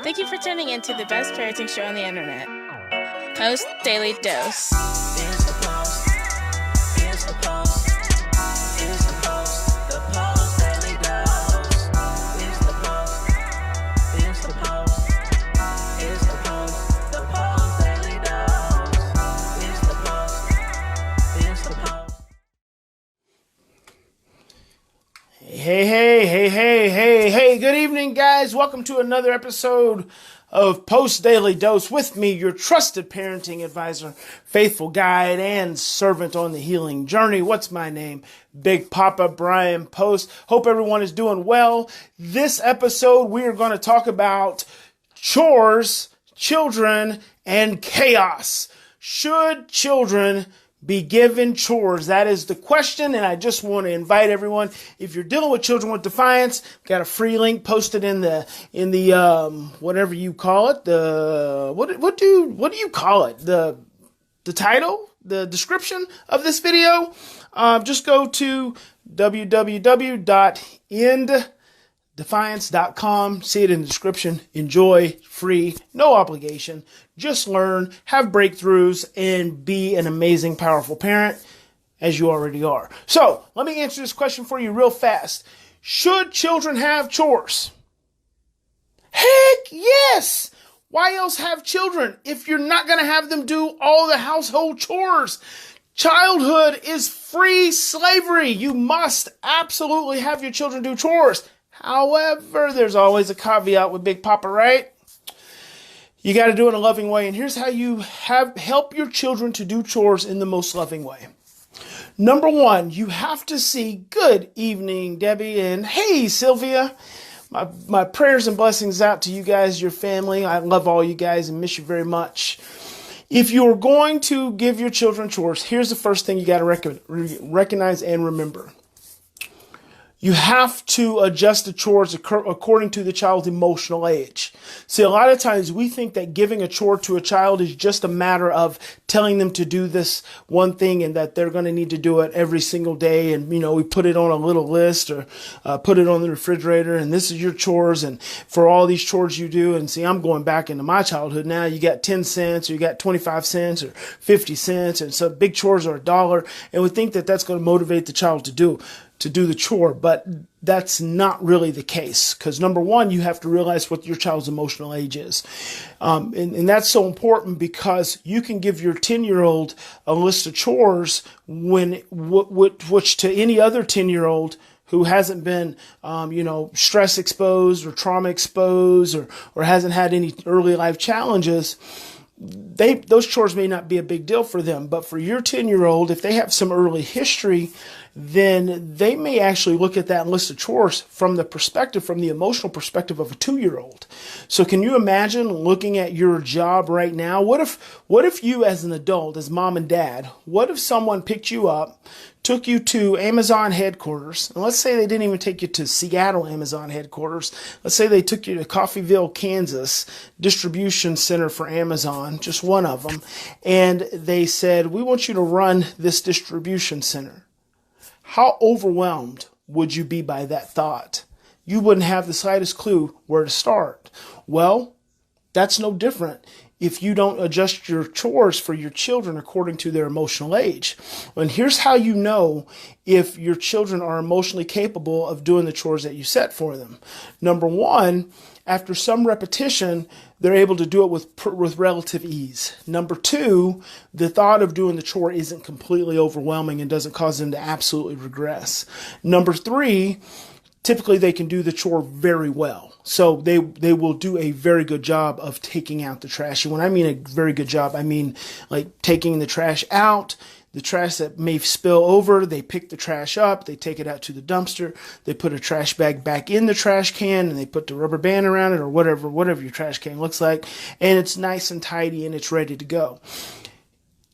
Thank you for tuning in to the best parenting show on the internet, Post Daily Dose. It's the Post. It's the Post. It's the Post. The Post Daily Dose. It's the Post. It's the Post. It's the Post. The Post Daily Dose. It's the Post. It's the Post. Hey, good evening, guys. Welcome to another episode of Post Daily Dose with me, your trusted parenting advisor, faithful guide, and servant on the healing journey. What's my name? Big Papa Bryan+Post. Hope everyone is doing well. This episode, we are going to talk about chores, children, and chaos. Should children be given chores? That is the question, and I just want to invite everyone, if you're dealing with children with defiance, got a free link posted in the whatever you call it, the what do you call it, the title, the description of this video. Just go to www.enddefiance.com. See it in the description. Enjoy, free, no obligation. Just learn, have breakthroughs, and be an amazing, powerful parent, as you already are. So, let me answer this question for you real fast. Should children have chores? Heck yes! Why else have children if you're not going to have them do all the household chores? Childhood is free slavery. You must absolutely have your children do chores. However, there's always a caveat with Big Papa, right? You got to do it in a loving way. And here's how you help your children to do chores in the most loving way. Number one, you have to see, good evening, Debbie, and hey, Sylvia. My prayers and blessings out to you guys, your family. I love all you guys and miss you very much. If you're going to give your children chores, here's the first thing you got to recognize and remember. You have to adjust the chores according to the child's emotional age. See, a lot of times we think that giving a chore to a child is just a matter of telling them to do this one thing and that they're going to need to do it every single day. And, we put it on a little list or put it on the refrigerator and this is your chores. And for all these chores you do, and see, I'm going back into my childhood now, you got 10 cents or you got 25 cents or 50 cents. And so big chores are $1. And we think that that's going to motivate the child to do the chore, but that's not really the case. Because number one, you have to realize what your child's emotional age is. And that's so important because you can give your 10-year-old a list of chores which to any other 10-year-old who hasn't been, stress exposed or trauma exposed or hasn't had any early life challenges, those chores may not be a big deal for them. But for your 10-year-old, if they have some early history, then they may actually look at that list of chores from the emotional perspective of a 2-year-old. So can you imagine looking at your job right now? What if you as an adult, as mom and dad, what if someone picked you up, took you to Amazon headquarters, and let's say they didn't even take you to Seattle Amazon headquarters. Let's say they took you to Coffeyville, Kansas, distribution center for Amazon, just one of them, and they said, we want you to run this distribution center. How overwhelmed would you be by that thought? You wouldn't have the slightest clue where to start. Well, that's no different if you don't adjust your chores for your children according to their emotional age. And here's how you know if your children are emotionally capable of doing the chores that you set for them. Number one, after some repetition, they're able to do it with relative ease. Number two, the thought of doing the chore isn't completely overwhelming and doesn't cause them to absolutely regress. Number three, typically they can do the chore very well. So they will do a very good job of taking out the trash. And when I mean a very good job, I mean like taking the trash out. The trash that may spill over, they pick the trash up, they take it out to the dumpster, they put a trash bag back in the trash can, and they put the rubber band around it or whatever your trash can looks like, and it's nice and tidy and it's ready to go.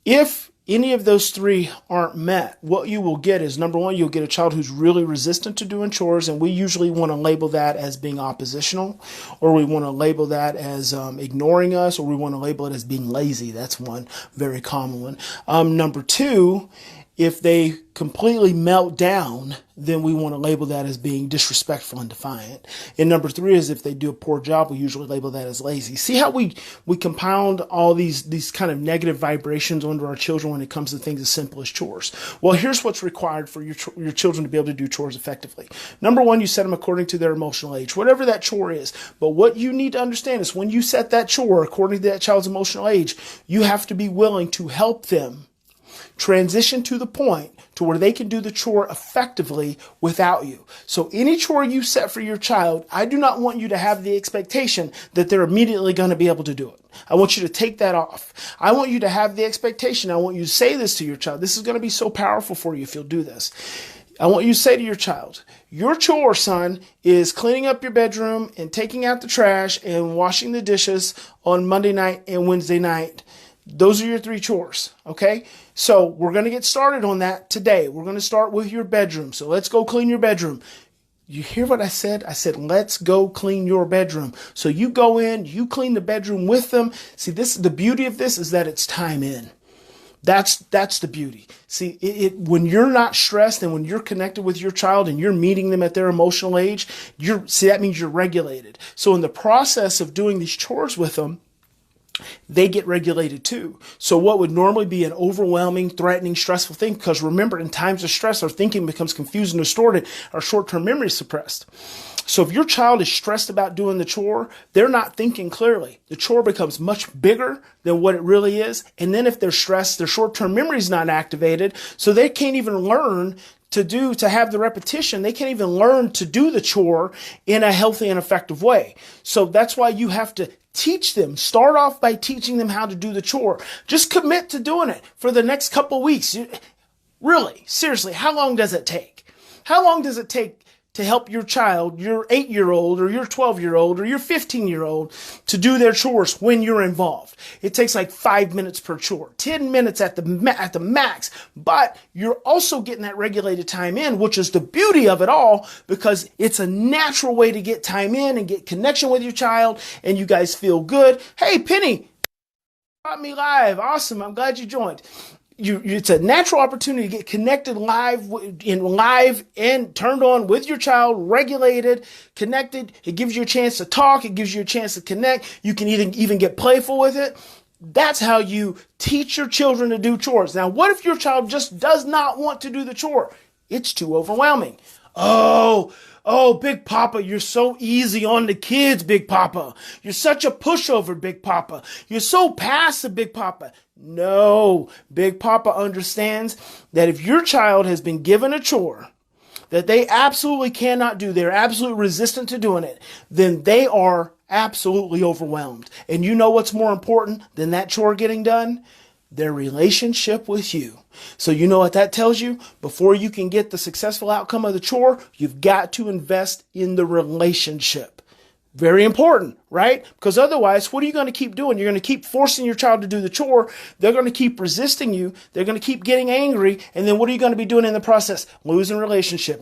If any of those three aren't met, what you will get is, number one, you'll get a child who's really resistant to doing chores, and we usually want to label that as being oppositional, or we want to label that as ignoring us, or we want to label it as being lazy. That's one very common one. Number two If they completely melt down, then we want to label that as being disrespectful and defiant. And number 3 is if they do a poor job, we usually label that as lazy. See how we compound all these kind of negative vibrations onto our children when it comes to things as simple as chores. Well, here's what's required for your children to be able to do chores effectively. Number 1, you set them according to their emotional age, whatever that chore is. But what you need to understand is when you set that chore according to that child's emotional age, you have to be willing to help them transition to the point to where they can do the chore effectively without you. So any chore you set for your child, I do not want you to have the expectation that they're immediately going to be able to do it. I want you to take that off. I want you to have the expectation. I want you to say this to your child. This is going to be so powerful for you if you'll do this. I want you to say to your child, your chore, son, is cleaning up your bedroom and taking out the trash and washing the dishes on Monday night and Wednesday night. Those are your 3 chores, okay? So we're going to get started on that today. We're going to start with your bedroom. So let's go clean your bedroom. You hear what I said? I said, let's go clean your bedroom. So you go in, you clean the bedroom with them. See, the beauty of this is that it's time in. That's the beauty. See, when you're not stressed and when you're connected with your child and you're meeting them at their emotional age, that means you're regulated. So in the process of doing these chores with them, they get regulated too. So what would normally be an overwhelming, threatening, stressful thing, because remember, in times of stress, our thinking becomes confused and distorted, our short-term memory is suppressed. So if your child is stressed about doing the chore, they're not thinking clearly. The chore becomes much bigger than what it really is. And then if they're stressed, their short-term memory is not activated, so they can't even learn to have the repetition. They can't even learn to do the chore in a healthy and effective way. So that's why you have to teach them. Start off by teaching them how to do the chore. Just commit to doing it for the next couple weeks. Really, seriously, how long does it take? How long does it take to help your child, your 8-year-old or your 12-year-old or your 15-year-old to do their chores when you're involved? It takes like 5 minutes per chore, 10 minutes at the max, but you're also getting that regulated time in, which is the beauty of it all, because it's a natural way to get time in and get connection with your child, and you guys feel good. Hey, Penny, got me live. Awesome. I'm glad you joined. It's a natural opportunity to get connected live and turned on with your child, regulated, connected. It gives you a chance to talk. It gives you a chance to connect. You can even get playful with it. That's how you teach your children to do chores. Now, what if your child just does not want to do the chore? It's too overwhelming. Oh, Big Papa, you're so easy on the kids, Big Papa. You're such a pushover, Big Papa. You're so passive, Big Papa. No, Big Papa understands that if your child has been given a chore that they absolutely cannot do, they're absolutely resistant to doing it, then they are absolutely overwhelmed. And you know what's more important than that chore getting done? Their relationship with you. So you know what that tells you? Before you can get the successful outcome of the chore, you've got to invest in the relationship. Very important, right? Because otherwise, what are you going to keep doing? You're going to keep forcing your child to do the chore. They're going to keep resisting you. They're going to keep getting angry. And then what are you going to be doing in the process? Losing relationship.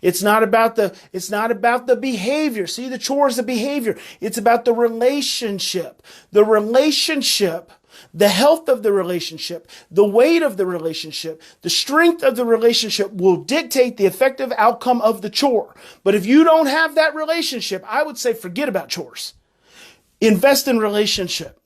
It's not about the behavior. See, the chore is the behavior. It's about the relationship. The health of the relationship, the weight of the relationship, the strength of the relationship will dictate the effective outcome of the chore. But if you don't have that relationship, I would say forget about chores. Invest in relationship.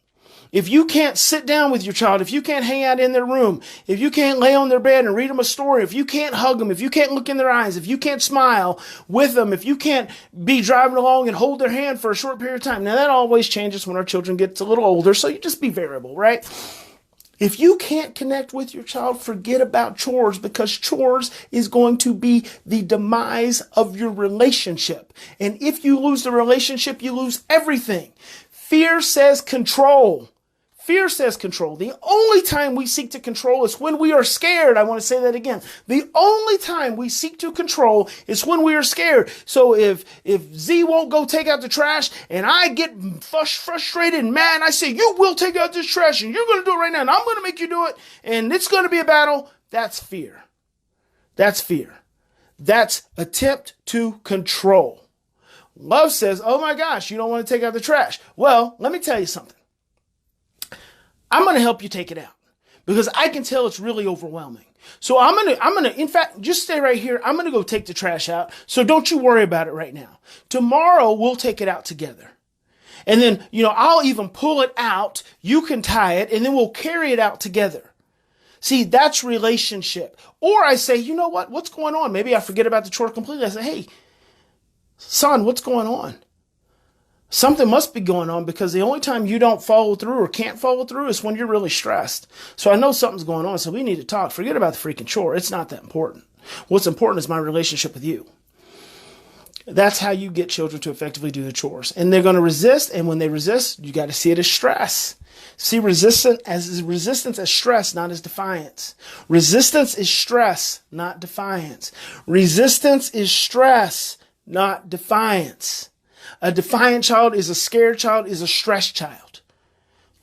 If you can't sit down with your child, if you can't hang out in their room, if you can't lay on their bed and read them a story, if you can't hug them, if you can't look in their eyes, if you can't smile with them, if you can't be driving along and hold their hand for a short period of time. Now that always changes when our children get a little older, so you just be variable, right? If you can't connect with your child, forget about chores, because chores is going to be the demise of your relationship. And if you lose the relationship, you lose everything. Fear says control. Fear says control. The only time we seek to control is when we are scared. I want to say that again. The only time we seek to control is when we are scared. So if Z won't go take out the trash and I get frustrated and mad, and I say, you will take out this trash and you're going to do it right now and I'm going to make you do it and it's going to be a battle. That's fear. That's fear. That's attempt to control. Love says, oh my gosh, you don't want to take out the trash. Well, let me tell you something. I'm going to help you take it out. because I can tell it's really overwhelming. So I'm gonna, in fact, just stay right here. I'm gonna go take the trash out. So don't you worry about it right now. Tomorrow we'll take it out together. And then, I'll even pull it out. You can tie it, and then we'll carry it out together. See, that's relationship. Or I say, you know what? What's going on? Maybe I forget about the chore completely. I say, hey, son, what's going on? Something must be going on, because the only time you don't follow through or can't follow through is when you're really stressed. So I know something's going on, so we need to talk. Forget about the freaking chore. It's not that important. What's important is my relationship with you. That's how you get children to effectively do the chores. And they're going to resist, and when they resist, you got to see it as stress. See resistance as stress, not as defiance. Resistance is stress, not defiance. Resistance is stress, not defiance. A defiant child is a scared child, is a stressed child.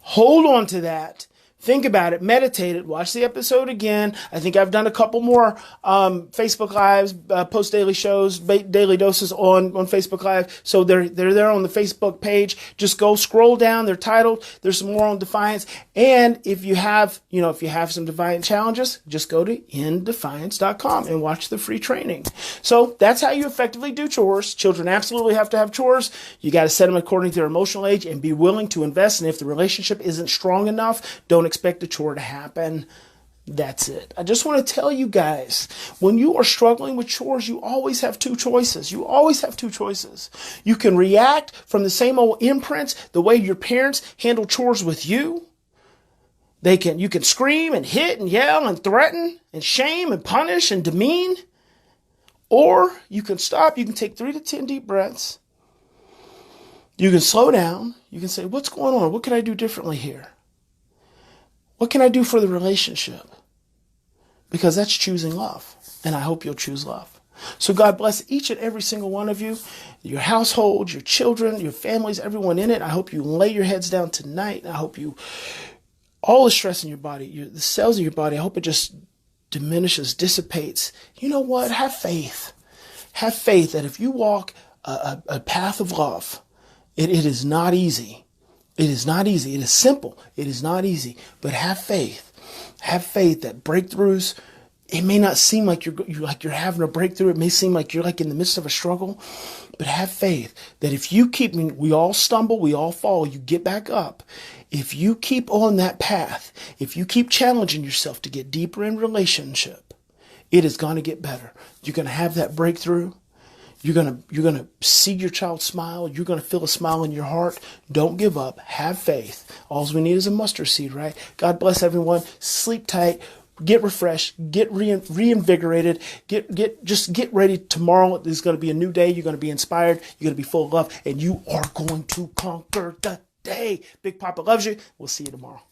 Hold on to that. Think about it. Meditate it. Watch the episode again. I think I've done a couple more Facebook Lives, Post Daily shows, Daily Doses on Facebook Live. So they're there on the Facebook page. Just go scroll down. They're titled. There's some more on defiance. And if you have some defiant challenges, just go to indefiance.com and watch the free training. So that's how you effectively do chores. Children absolutely have to have chores. You got to set them according to their emotional age and be willing to invest. And if the relationship isn't strong enough, don't expect a chore to happen. That's it. I just want to tell you guys, when you are struggling with chores, you always have two choices. You always have two choices. You can react from the same old imprints, the way your parents handle chores with you. You can scream and hit and yell and threaten and shame and punish and demean. Or you can stop. You can take 3 to 10 deep breaths. You can slow down. You can say, what's going on? What can I do differently here? What can I do for the relationship? Because that's choosing love. And I hope you'll choose love. So God bless each and every single one of you, your household, your children, your families, everyone in it. I hope you lay your heads down tonight. I hope all the stress in your body, the cells in your body, I hope it just diminishes, dissipates. You know what? Have faith. Have faith that if you walk a path of love, it is not easy. It is not easy. It is simple. It is not easy. But have faith. Have faith that breakthroughs, it may not seem like you're having a breakthrough. It may seem like you're like in the midst of a struggle. But have faith that if you we all stumble, we all fall, you get back up. If you keep on that path, if you keep challenging yourself to get deeper in relationship, it is going to get better. You're going to have that breakthrough. You're going to see your child smile. You're going to feel a smile in your heart. Don't give up. Have faith. All we need is a mustard seed, right? God bless everyone. Sleep tight. Get refreshed. Get reinvigorated. Just get ready. Tomorrow is going to be a new day. You're going to be inspired. You're going to be full of love. And you are going to conquer the day. Big Papa loves you. We'll see you tomorrow.